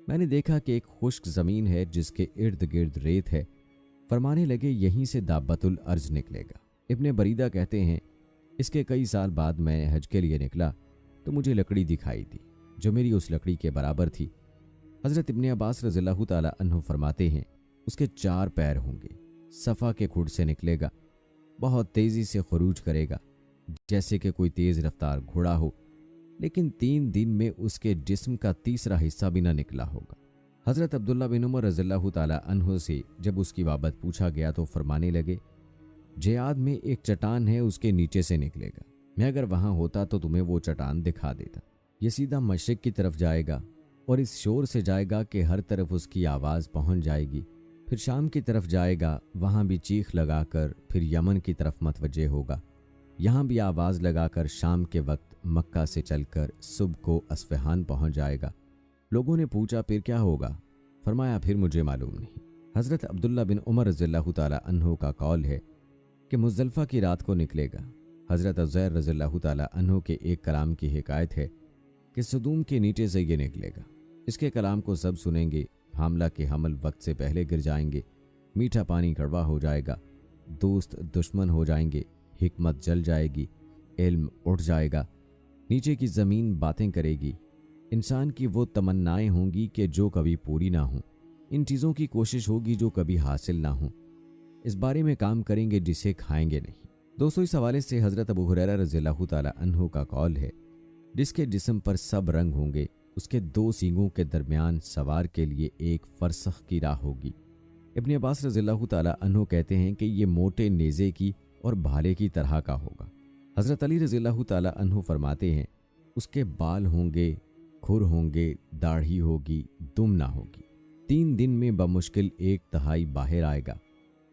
मैंने देखा कि एक खुश्क ज़मीन है जिसके इर्द गिर्द रेत है। फरमाने लगे यहीं से दाबतुल अर्ज निकलेगा। इब्ने बरीदा कहते हैं इसके कई साल बाद मैं हज के लिए निकला तो मुझे लकड़ी दिखाई दी जो मेरी उस लकड़ी के बराबर थी। हज़रत इब्ने अब्बास रज़ियल्लाहु ताला अन्हु फरमाते हैं उसके 4 पैर होंगे, सफ़ा के खुड से निकलेगा, बहुत तेज़ी से खरूज करेगा जैसे कि कोई तेज़ रफ्तार घोड़ा हो, लेकिन 3 दिन में उसके जिस्म का तीसरा हिस्सा भी न निकला होगा। हज़रत अब्दुल्ला बिन उमर रज़ियल्लाहु ताला अन्हु से जब उसकी बाबत पूछा गया तो फरमाने लगे, जियाद में एक चट्टान है, उसके नीचे से निकलेगा। मैं अगर वहाँ होता तो तुम्हें वो चट्टान दिखा देता। ये सीधा मशरिक की तरफ जाएगा और इस शोर से जाएगा कि हर तरफ उसकी आवाज़ पहुँच जाएगी। फिर शाम की तरफ जाएगा, वहाँ भी चीख लगाकर फिर यमन की तरफ मतवज्जे होगा। यहाँ भी आवाज़ लगाकर शाम के वक्त मक्का से चलकर सुबह को अस्फ़हान पहुँच जाएगा। लोगों ने पूछा फिर क्या होगा? फरमाया फिर मुझे मालूम नहीं। हज़रत अब्दुल्ला बिन उमर रज़ियल्लाहु ताला अन्हु का कौल है कि मुज़दलिफ़ा की रात को निकलेगा। हज़रत उज़ैर रज़ियल्लाहु ताला अन्हु के एक कलाम की हिकायत है कि सदूम के नीचे से ये निकलेगा। इसके कलाम को सब सुनेंगे, हामला के हमल वक्त से पहले गिर जाएंगे, मीठा पानी कड़वा हो जाएगा, दोस्त दुश्मन हो जाएंगे, हिकमत जल जाएगी, इल्म उठ जाएगा, नीचे की ज़मीन बातें करेगी, इंसान की वो तमन्नाएं होंगी कि जो कभी पूरी ना हों, इन चीज़ों की कोशिश होगी जो कभी हासिल ना हों, इस बारे में काम करेंगे जिसे खाएंगे नहीं। दोस्तों, इस हवाले से हज़रत अबू हुरैरा रज़ियल्लाहु ताला अन्हु का कौल है, जिसके जिस्म पर सब रंग होंगे, उसके दो सींगों के दरमियान सवार के लिए एक फरसख की राह होगी। इब्न अब्बास रज़ियल्लाहु ताला अन्हु कहते हैं कि ये मोटे नेज़े की और भाले की तरह का होगा। हज़रत अली रज़ियल्लाहु ताला अन्हु फरमाते हैं, उसके बाल होंगे, खुर होंगे, दाढ़ी होगी, दुम ना होगी। 3 दिन में बमुश्किल 1/3 बाहर आएगा,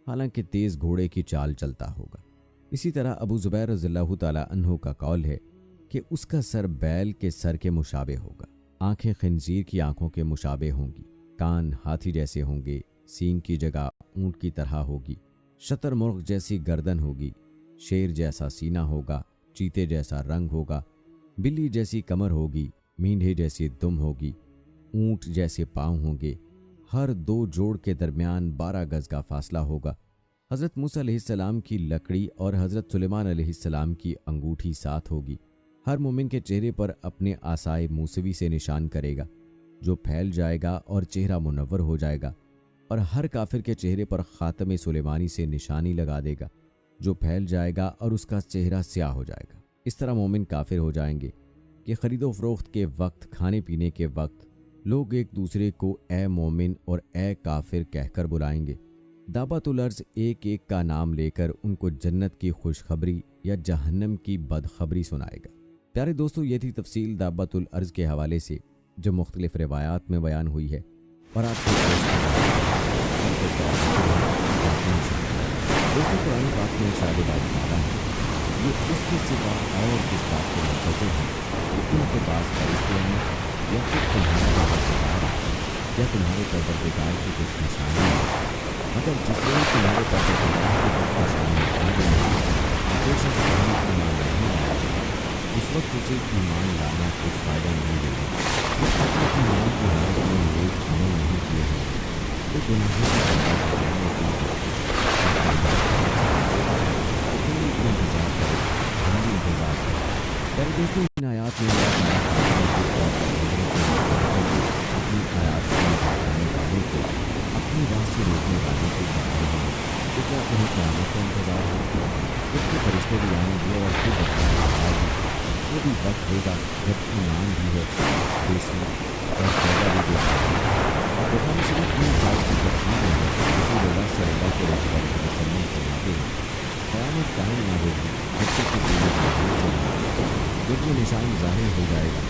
हालांकि तेज़ घोड़े की चाल चलता होगा। इसी तरह अबू ज़ुबैर रज़ियल्लाहु ताला अन्हु का कौल है कि उसका सर बैल के सर के मुशाबे होगा, आंखें खंजीर की आंखों के मुशाबे होंगी, कान हाथी जैसे होंगे, सींग की जगह ऊंट की तरह होगी, शतरमुर्ग जैसी गर्दन होगी, शेर जैसा सीना होगा, चीते जैसा रंग होगा, बिल्ली जैसी कमर होगी, मींढे जैसी दुम होगी, ऊंट जैसे पाँव होंगे, हर 2 जोड़ के दरमियान 12 गज का फासला होगा। हज़रत मूसा अलैहिस्सलाम की लकड़ी और हज़रत सुलेमान अलैहिस्सलाम की अंगूठी साथ होगी। हर मोमिन के चेहरे पर अपने आसाए मूसवी से निशान करेगा, जो फैल जाएगा और चेहरा मुनव्वर हो जाएगा, और हर काफिर के चेहरे पर खातमे सुलेमानी से निशानी लगा देगा, जो फैल जाएगा और उसका चेहरा स्याह हो जाएगा। इस तरह मोमिन काफिर हो जाएंगे कि खरीदो फरोख्त के वक्त, खाने पीने के वक्त लोग एक दूसरे को ए मोमिन और ए काफिर कहकर बुलाएंगे। दाबतुल अर्ज़ एक एक का नाम लेकर उनको जन्नत की खुशखबरी या जहन्नम की बदखबरी सुनाएगा। प्यारे दोस्तों, ये थी तफसील दाबतुल अर्ज़ के हवाले से जो मुख्तलिफ रिवायात में बयान हुई है और आपको दोस्तों कुरान पाक में इरशाद बात है, ये इसके सिवा और किस बात के मुंतज़िर हैं कि उनके पास फरिश्ते हैं या फिर तुम्हारा परवरदिगार या तुम्हारे परवरदिगार की कुछ निशानी है। मगर जिसने तुम्हारे परवरदिगार की कुछ निशानी आ गई बेशक ईमान नहीं लाया, उस वक्त उसे ईमान लाना कुछ फायदा नहीं देगा। जब तक ईमान की हालत में लोग अमल नहीं किए हैं तो गुनाहों से इंतजार करो, हमारी इंतजार करो। पर दोस्तों, इन आयात में अपनी आयात को बताने वालों को अपनी राह से रोकने वालों को बताने हैं तो क्या उन्हें क़यामत का इंतजार है? उसके फरिश्ते भी आएंगे और फिर बताएंगे, वो भी वक्त होगा जब ईमान भी है बेसुर और पैदा भी बेसुर। बुखारी शरीफ में साल की तफसीर है, रसूलुल्लाह सल्लल्लाहु अलैहि वसल्लम फरमाते हैं, क़यामत कायम ना होगी जब तक कि जब वो निशान ज़ाहिर हो जाएगा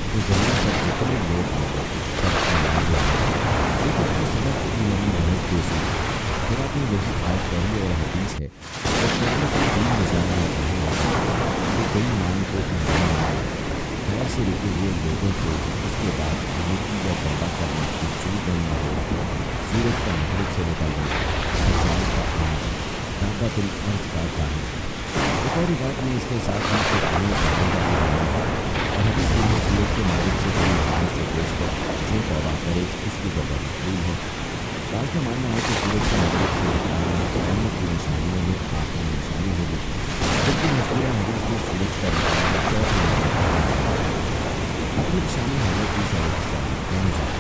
तो ज़मीन पर जितने लोग सब ईमान लाएंगे, लेकिन इस वक्त ईमान महज बेसुर। फिर आपने यही आयत पढ़ी और हदीस है, जब क़यामत की 3 निशानियाँ ज़ाहिर होंगी तो बेईमान को ईमान लाएगा, खैर से रुके हुए लोगों को उसके बाद नेकी या तौबा करना शुरू करना होगा, सूरज का मगरिब से निकलना, चाँद का आना, दाबतुल अर्ज़ का जाना। एक और रिवायत में इसके साथ ही कुछ और हदीस में सूरज के मगरिब से शुरू होने से पेशतर जो तौबा करे उसकी तौबा मकबूल है। बाज़ का मानना है कि सूरज का मगरिब से निकलना क़यामत की निशानियों में आखिरी निशानी होगी, जबकि मज़कूरा हदीस में सूरज का निकलना अपनी निशानी हज़रत ईसा अलैहिस्सलाम।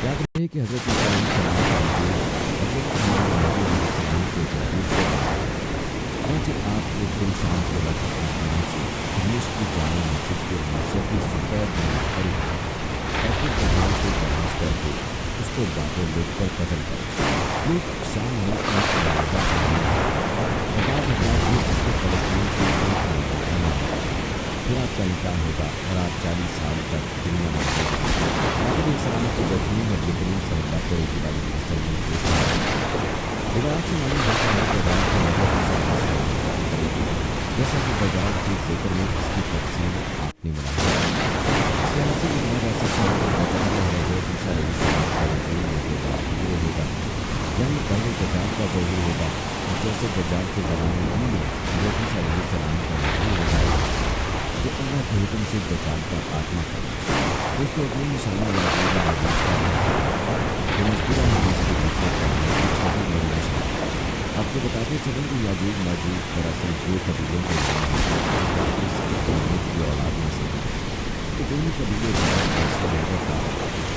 याद रहे कि हज़रत ईसा अलैहिस्सलाम का वजूद आज आप एक दिन शाम के वक्त आसमान से दमिश्क की जामा मस्जिद के मशरक़ी सफ़ेद में खड़े और फिर दज्जाल को तलाश करके اس को बातों लिख कर कत्ल करें। लोग शाम में एक मुआवजा पाएंगे और 50,000 लोग इसको फलस्तीन की एक मजबूती मानेंगे। फिर आपका निकाह होगा और आप 40 साल तक दुनिया में रहेंगे। आखिर सलाम की दफीन नबी करीम सल्लल्लाहु अलैहि वसल्लम के साथ रिवायत से मालूम होता है कि रात को नबी करीम सल्लल्लाहु अलैहि वसल्लम करेगी, जैसा कि दज्जाल के जिक्र में इसकी तफसील आपने मुलाहिजा की। इस लिहाज से ये कहा जा सकता है कि दज्जाल में हज़रत ईसा अलैहिस्सलाम का वजूद के बाद ज़रूर होगा, यानी पहले दज्जाल का ज़हूर होगा और जैसे दज्जाल के ज़माने में हज़रत ईसा अलैहिस्सलाम का वजूद हो जाएगा तो अल्लाह के हुक्म से दज्जाल का खात्मा करेगा। दोस्तों, अपनी निशानी याजूज और माजूज का जो मज़कूरा हदीस के दूसरे पहलू की छोटी बड़ी निशानी। आपको बताते चलें कि याजूज माजूज दरअसल दो कबीलों के नाम हैं जो काफिर से की औलाद में से हैं। तो दोनों कबीले ऐसे लेकर काम करते हैं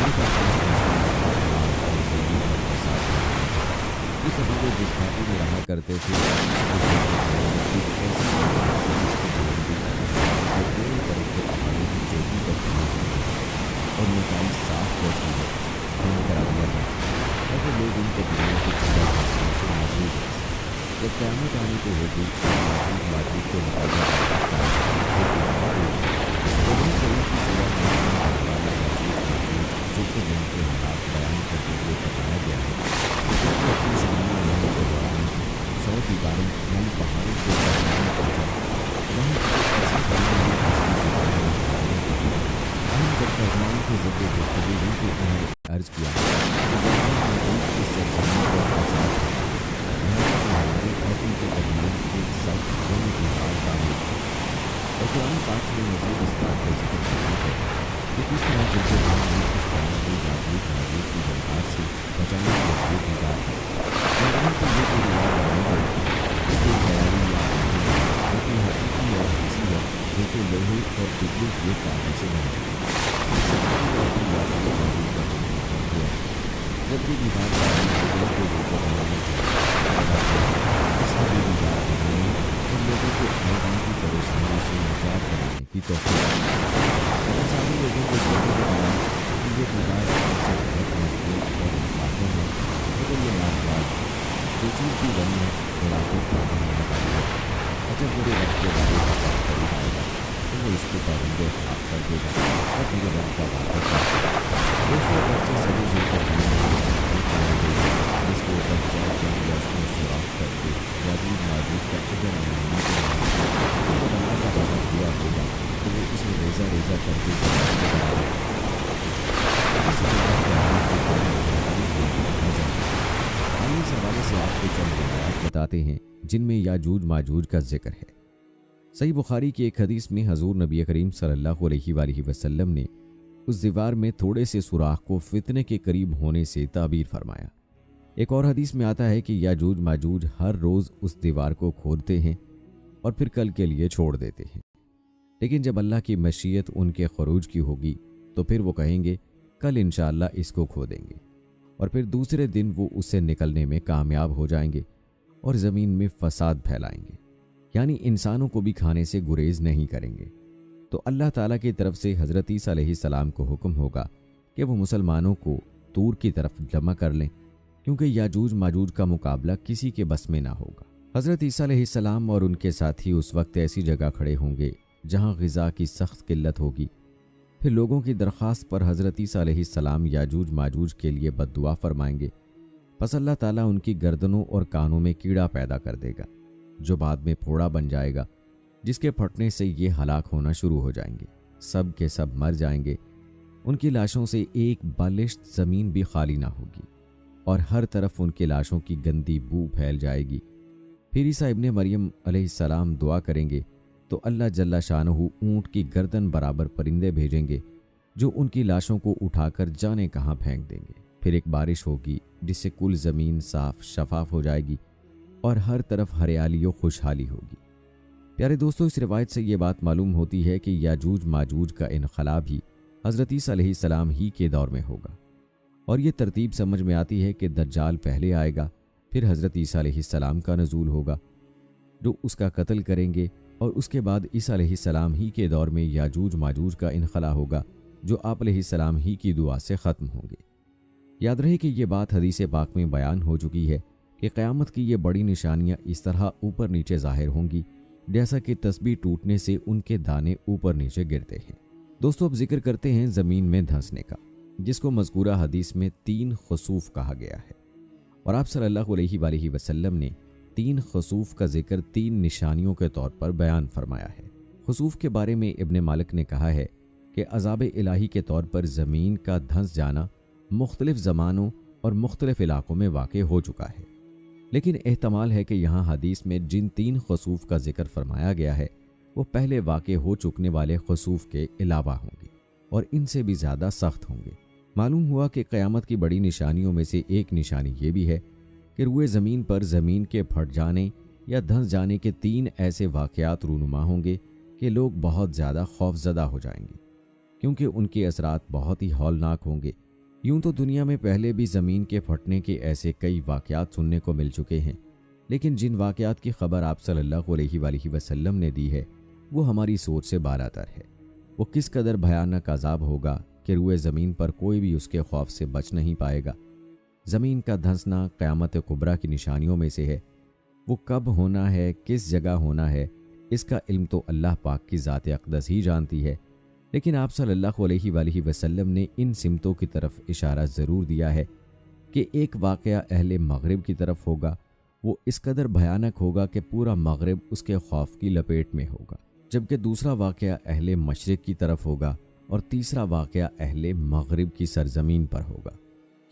जिनका खास निशान अपराध और जुल्म और फसाद है। ये कबीले जिस घाटी में रहा करते थे उसको ऐसी जो पूरी तरह से पहाड़ों की चोटी पर पहुँचती है और मिठाई साफ होती है करा दिया था ताकि लोग इन कबीलों की चीज़ों से महफूज रह सकें। जब क़यामत आने को होगी और माजूज माजूज को निकालने का वक्त आएगा तो नबी करीम की सल्लल्लाहु अलैहि वसल्लम वाला याजूज माजूज सुल्फ़ जंग के हालात बयान करते हुए बताया गया है कि जब वो अपनी ज़मीनी रहने के दौरान 100 दीवारों यानी पहाड़ों के दरमियान पहुँचा वहाँ किसी ऐसे बंदे ने जिसकी जुबान में हारने के लिए हम जब तर्जमान के ज़रिए गुफ्तगू हुई तो उन्होंने अर्ज़ किया कि वहाँ मौजूद इस सरज़मीन पर फसाद है, यहाँ पर हमारे और उनके दरमियान एक सख्त जंग की हाल तामीर है। और कुरान पाक में मज़ीद इस बात का जिक्र किया है कि किस तरह जुल्फ़िकार ने उस कौम को याजूज माजूज की जनकार से बचाने के लिए दीदार किया। मैदान पर ये जो दीवार बनाई गई थी ये कोई ख़याली या लेकिन हकीकी और हंसी है जो कि लोहे और बिजली के तारों से बनी है। इससे और भी याजूज माजूज का निर्माण हुआ। जब भी दीवार लोगों को ज़रूरत बनाने की इसका भी दीवार बनाने और लोगों को मैदान की परेशानियों से निजात दिलाने की तौफ़ीक़ दी। लेकिन सारे लोगों को बोलने के बाद कि ये दीवार अगरचे बहुत मजबूत और मुसाफिर है मगर ये नागवार है, जो चीज़ भी बनी है बुढ़ापे पैदा होने वाली है और जब मेरे रब के वादे का वक्त करीब आएगा तो वो इसको पाबंदे खाक कर देगा और मेरे रब का वादा कर देगा। दोस्तों, बच्चे सभी जुलकर जिसको ऊपर चढ़ कर या उसमें सुराख करके याजूज माजूज का इधर आने के जब अल्लाह का वादा पूरा होगा तो वो इसे रेजा रेजा करके इस हवाले से आपको चंद रिवायात बताते हैं जिनमें याजूज माजूज का जिक्र है। सही बुखारी की एक हदीस में हजूर नबी करीम सल्लल्लाहु अलैहि वसल्लम ने उस दीवार में थोड़े से सुराख को फितने के करीब होने से ताबीर फरमाया। एक और हदीस में आता है कि याजूज माजूज हर रोज़ उस दीवार को खोदते हैं और फिर कल के लिए छोड़ देते हैं, लेकिन जब अल्लाह की मशीयत उनके खरूज की होगी तो फिर वो कहेंगे कल इंशाअल्लाह इसको खोदेंगे और फिर दूसरे दिन वो उससे निकलने में कामयाब हो जाएंगे और ज़मीन में फसाद फैलाएंगे, यानी इंसानों को भी खाने से गुरेज नहीं करेंगे। तो अल्लाह ताला की तरफ से हज़रत ईसा अलैहिस्सलाम को हुक्म होगा कि वो मुसलमानों को तूर की तरफ जमा कर लें, क्योंकि याजूज माजूज का मुकाबला किसी के बस में ना होगा। हज़रत ईसा अलैहिस्सलाम और उनके साथी उस वक्त ऐसी जगह खड़े होंगे जहाँ ग़िज़ा की सख्त किल्लत होगी। फिर लोगों की दरख्वास्त पर हज़रत ईसा अलैहिस्सलाम याजूज माजूज के लिए बद्दुआ फरमाएंगे। बस अल्लाह ताला उनकी गर्दनों और कानों में कीड़ा पैदा कर देगा जो बाद में फोड़ा बन जाएगा, जिसके फटने से ये हलाक होना शुरू हो जाएंगे। सब के सब मर जाएंगे। उनकी लाशों से एक बालिश्त ज़मीन भी खाली ना होगी और हर तरफ उनकी लाशों की गंदी बू फैल जाएगी। फिर ईसा इब्ने मरियम अलैहिस्सलाम दुआ करेंगे तो अल्लाह जल्ला शानहू ऊँट की गर्दन बराबर परिंदे भेजेंगे जो उनकी लाशों को उठाकर जाने कहाँ फेंक देंगे। फिर एक बारिश होगी जिससे कुल ज़मीन साफ शफाफ हो जाएगी और हर तरफ हरियाली और खुशहाली होगी। प्यारे दोस्तों, इस रिवायत से ये बात मालूम होती है कि याजूज माजूज का इनक़लाब ही हज़रत ईसा अलैहिस्सलाम ही के दौर में होगा और ये तरतीब समझ में आती है कि दज्जाल पहले आएगा, फिर हज़रत ईसा अलैहिस्सलाम का नज़ूल होगा जो उसका कत्ल करेंगे और उसके बाद ईसा अलैहिस्सलाम ही के दौर में याजूज माजूज का इनख़ला होगा जो आप अलैहिस्सलाम ही की दुआ से ख़त्म होंगे। याद रहे कि ये बात हदीस पाक में बयान हो चुकी है कि क़यामत की ये बड़ी निशानियां इस तरह ऊपर नीचे ज़ाहिर होंगी जैसा कि तस्बीह टूटने से उनके दाने ऊपर नीचे गिरते हैं। दोस्तों, अब जिक्र करते हैं ज़मीन में धंसने का, जिसको मज़कूरा हदीस में 3 खसूफ कहा गया है। और आप सल्लल्लाहु अलैहि वसल्लम ने 3 खसूफ का जिक्र 3 निशानियों के तौर पर बयान फरमाया है। खसूफ के बारे में इब्न मालिक ने कहा है कि अज़ाब इलाही के तौर पर ज़मीन का धंस जाना मुख्तलिफ ज़मानों और मुख्तलिफ इलाक़ों में वाक़े हो चुका है, लेकिन एहतमाल है कि यहाँ हदीस में जिन 3 खसूफ का जिक्र फरमाया गया है वो पहले वाक़े हो चुकने वाले खसूफ के अलावा होंगे और इनसे भी ज़्यादा सख्त होंगे। मालूम हुआ कि क़यामत की बड़ी निशानियों में से एक निशानी ये भी है कि रुए ज़मीन पर ज़मीन के फट जाने या धंस जाने के 3 ऐसे वाक़यात रूनुमा होंगे कि लोग बहुत ज़्यादा खौफज़दा हो जाएंगे, क्योंकि उनके असरात बहुत ही हौलनाक होंगे। यूं तो दुनिया में पहले भी ज़मीन के फटने के ऐसे कई वाक़यात सुनने को मिल चुके हैं, लेकिन जिन वाक़यात की खबर आप सल्लल्लाहु अलैहि वसल्लम ने दी है वो हमारी सोच से बालातर है। वो किस कदर भयानक अज़ाब होगा कि रुए ज़मीन पर कोई भी उसके खौफ से बच नहीं पाएगा। ज़मीन का धंसना क़यामत कुबरा की निशानियों में से है। वो कब होना है, किस जगह होना है, इसका इल्म तो अल्लाह पाक की ज़ात अक़दस ही जानती है, लेकिन आप सल्लल्लाहु अलैहि वसल्लम ने इन सिमतों की तरफ इशारा ज़रूर दिया है कि एक वाक़या अहले मगरिब की तरफ होगा। वो इस कदर भयानक होगा कि पूरा मगरिब उसके खौफ की लपेट में होगा, जबकि दूसरा वाक़या अहले मशरिक़ की तरफ होगा और तीसरा वाक़या अहले मगरिब की सरजमीन पर होगा।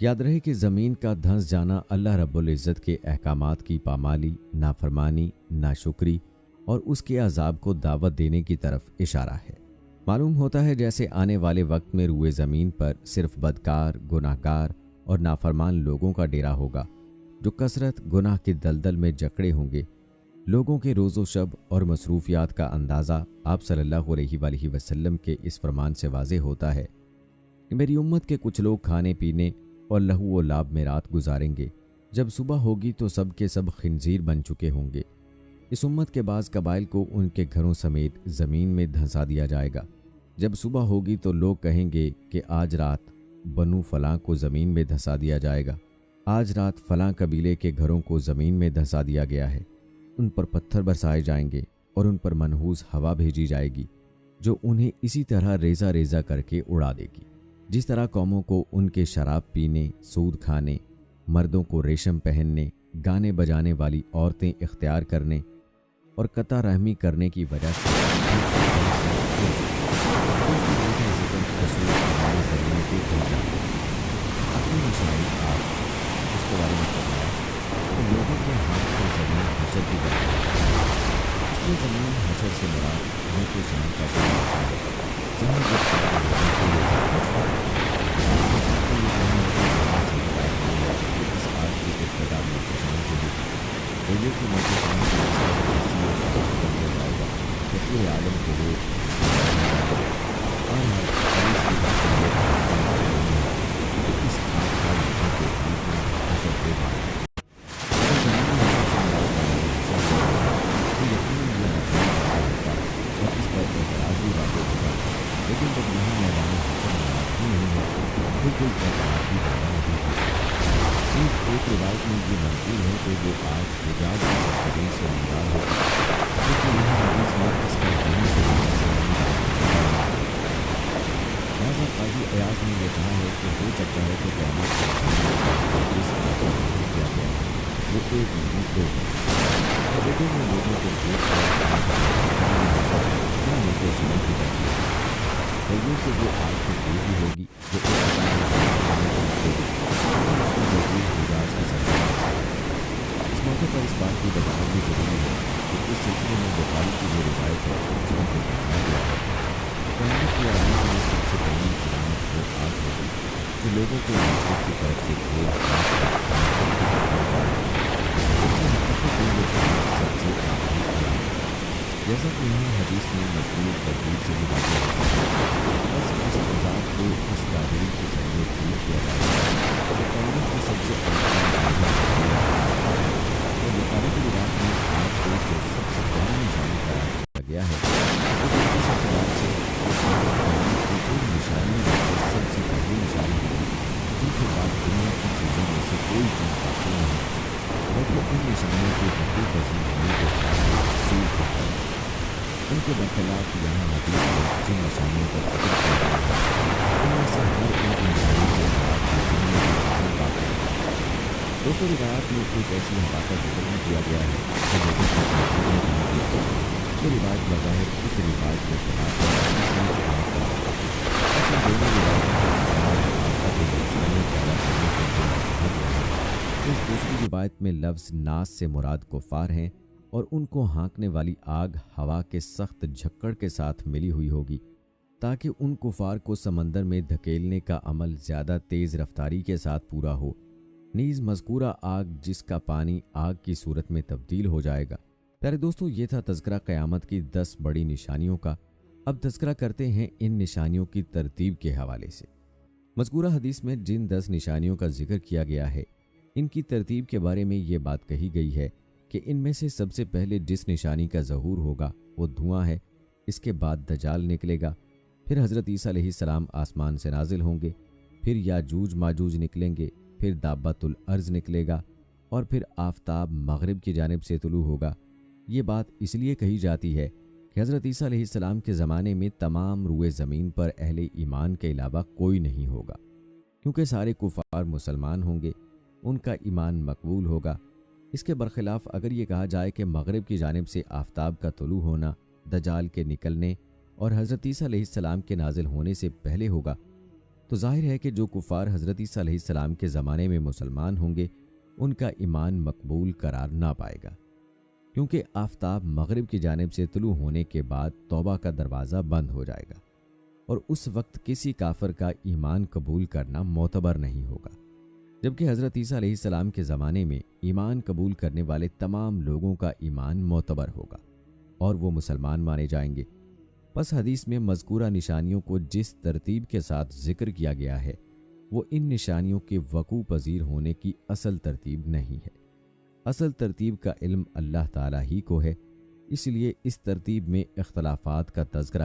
याद रहे कि ज़मीन का धंस जाना अल्लाह रब्बुल इज़्ज़त के अहकामात की पामाली, नाफरमानी, नाशुक्री और उसके अज़ाब को दावत देने की तरफ इशारा है। मालूम होता है जैसे आने वाले वक्त में रुए ज़मीन पर सिर्फ बदकार, गुनाहगार और नाफरमान लोगों का डेरा होगा, जो कसरत गुनाह के दलदल में जकड़े होंगे। लोगों के रोज़ो शब और मसरूफियात का अंदाज़ा आप सल्लल्लाहु अलैहि वसल्लम के इस फरमान से वाज़ेह होता है कि मेरी उम्मत के कुछ लोग खाने पीने और लहू व लाभ में रात गुजारेंगे। जब सुबह होगी तो सब के सब खिंजीर बन चुके होंगे। इस उम्मत के बाज़ कबाइल को उनके घरों समेत ज़मीन में धंसा दिया जाएगा। जब सुबह होगी तो लोग कहेंगे कि आज रात बनु फलां को ज़मीन में धंसा दिया जाएगा, आज रात फलां कबीले के घरों को ज़मीन में धंसा दिया गया है। उन पर पत्थर बरसाए जाएंगे और उन पर मनहूस हवा भेजी जाएगी, जो उन्हें इसी तरह रेज़ा रेज़ा करके उड़ा देगी, जिस तरह कौमों को उनके शराब पीने, सूद खाने, मर्दों को रेशम पहनने, गाने बजाने वाली औरतें इख्तियार करने और कता रहमी करने की वजह से अपनी निशानी आप इसके बारे में बताया तो लोगों के हाथ में ज़मीन हशर की जाती है। इसलिए ज़मीन हशर से मुराद मुँह के जान का जहाँ इस आग की इब्तिदा में जान से हुई तो ये कि मुँह के जान कर जाएगा तो पूरे आलम के लोग इस आग का यहाँ के हाथ में हशर के बाद और इस पर एतराज़ भी वाक़ होगा, लेकिन जब यहाँ मैदान हशर मौजूद ही नहीं है तो कोई एतराज़ भी पैदा नहीं होता। एक रिवायत में ये मंजूर है कि वो आज हिजाज की सरजमीन से निकाल हो, लेकिन यहाँ हदीस में इसका जमीन के वजह से लिहाजा काज़ी अयाज़ ने यह कहा है कि हो सकता है कि क़यामत इस बात पर किया गया है वो एक नहीं दो लोगों में लोगों को देख कहिए कि वो आग की पूरी होगी जो इस मौके पर इस बात की वजाहत भी जरूरी है कि इस सिलसिले में बुखारी की जो रिवायत है उसमें बताया गया है क़यामत की आदमी में सबसे पहली क़यामत वो आग होगी जो लोगों को मस्जिद की तरफ से सबसे आखिरी जैसा कि यहाँ हदीस में मजबूत तब्दील से भी बातें बस इस मजाक को इस ताबीर के जरिए ठीक किया जाएगा तो क़यामत की सबसे और बुखारी की रिवायत में आपको जो सबसे बड़ा निशानी कराया गया है वो इस एतबार से निशानी सबसे पहली निशानी होगी जिनके बाद दुनिया ان کے برخلاف یہاں حدیث میں جن نشانیوں کا ذکر کیا گیا ہے ان میں سے ہر ایک نشانی کے بعد دنیا کی اصل بات ہے۔ دوستوں روایات میں ایک ایسی ہوا کا ذکر بھی کیا گیا ہے جو لوگوں کو سمجھنے میں نہیں دیتی۔ یہ روایت بظاہر اس روایت کے خلاف ہے جس میں قیامت کا ذکر ہے۔ اصل دونوں روایتوں کا بنیاد آقا کو انسانیت پیدا کرنے کے لیے کہا گیا ہے۔ اس دوسری روایت میں لفظ ناس سے مراد کفار ہیں اور ان کو ہانکنے والی آگ ہوا کے سخت جھکڑ کے ساتھ ملی ہوئی ہوگی تاکہ ان کفار کو سمندر میں دھکیلنے کا عمل زیادہ تیز رفتاری کے ساتھ پورا ہو۔ نیز مذکورہ آگ جس کا پانی آگ کی صورت میں تبدیل ہو جائے گا۔ پیارے دوستو، یہ تھا تذکرہ قیامت کی 10 بڑی نشانیوں کا۔ اب تذکرہ کرتے ہیں ان نشانیوں کی ترتیب کے حوالے سے۔ مذکورہ حدیث میں جن 10 نشانیوں کا ذکر کیا گیا ہے ان کی ترتیب کے بارے میں یہ بات کہی گئی ہے کہ ان میں سے سب سے پہلے جس نشانی کا ظہور ہوگا وہ دھواں ہے، اس کے بعد دجال نکلے گا، پھر حضرت عیسیٰ علیہ السلام آسمان سے نازل ہوں گے، پھر یاجوج ماجوج نکلیں گے، پھر دابۃ الارض نکلے گا اور پھر آفتاب مغرب کی جانب سے طلوع ہوگا۔ یہ بات اس لیے کہی جاتی ہے کہ حضرت عیسیٰ علیہ السلام کے زمانے میں تمام روئے زمین پر اہل ایمان کے علاوہ کوئی نہیں ہوگا، کیونکہ سارے کفار مسلمان ہوں گے، ان کا ایمان مقبول ہوگا۔ اس کے برخلاف اگر یہ کہا جائے کہ مغرب کی جانب سے آفتاب کا طلوع ہونا دجال کے نکلنے اور حضرت عیسیٰ علیہ السلام کے نازل ہونے سے پہلے ہوگا، تو ظاہر ہے کہ جو کفار حضرت عیسیٰ علیہ السلام کے زمانے میں مسلمان ہوں گے ان کا ایمان مقبول قرار نہ پائے گا، کیونکہ آفتاب مغرب کی جانب سے طلوع ہونے کے بعد توبہ کا دروازہ بند ہو جائے گا اور اس وقت کسی کافر کا ایمان قبول کرنا معتبر نہیں ہوگا، جبکہ حضرت عیسیٰ علیہ السلام کے زمانے میں ایمان قبول کرنے والے تمام لوگوں کا ایمان معتبر ہوگا اور وہ مسلمان مانے جائیں گے۔ پس حدیث میں مذکورہ نشانیوں کو جس ترتیب کے ساتھ ذکر کیا گیا ہے وہ ان نشانیوں کے وقوع پذیر ہونے کی اصل ترتیب نہیں ہے۔ اصل ترتیب کا علم اللہ تعالیٰ ہی کو ہے، اس لیے اس ترتیب میں اختلافات کا تذکرہ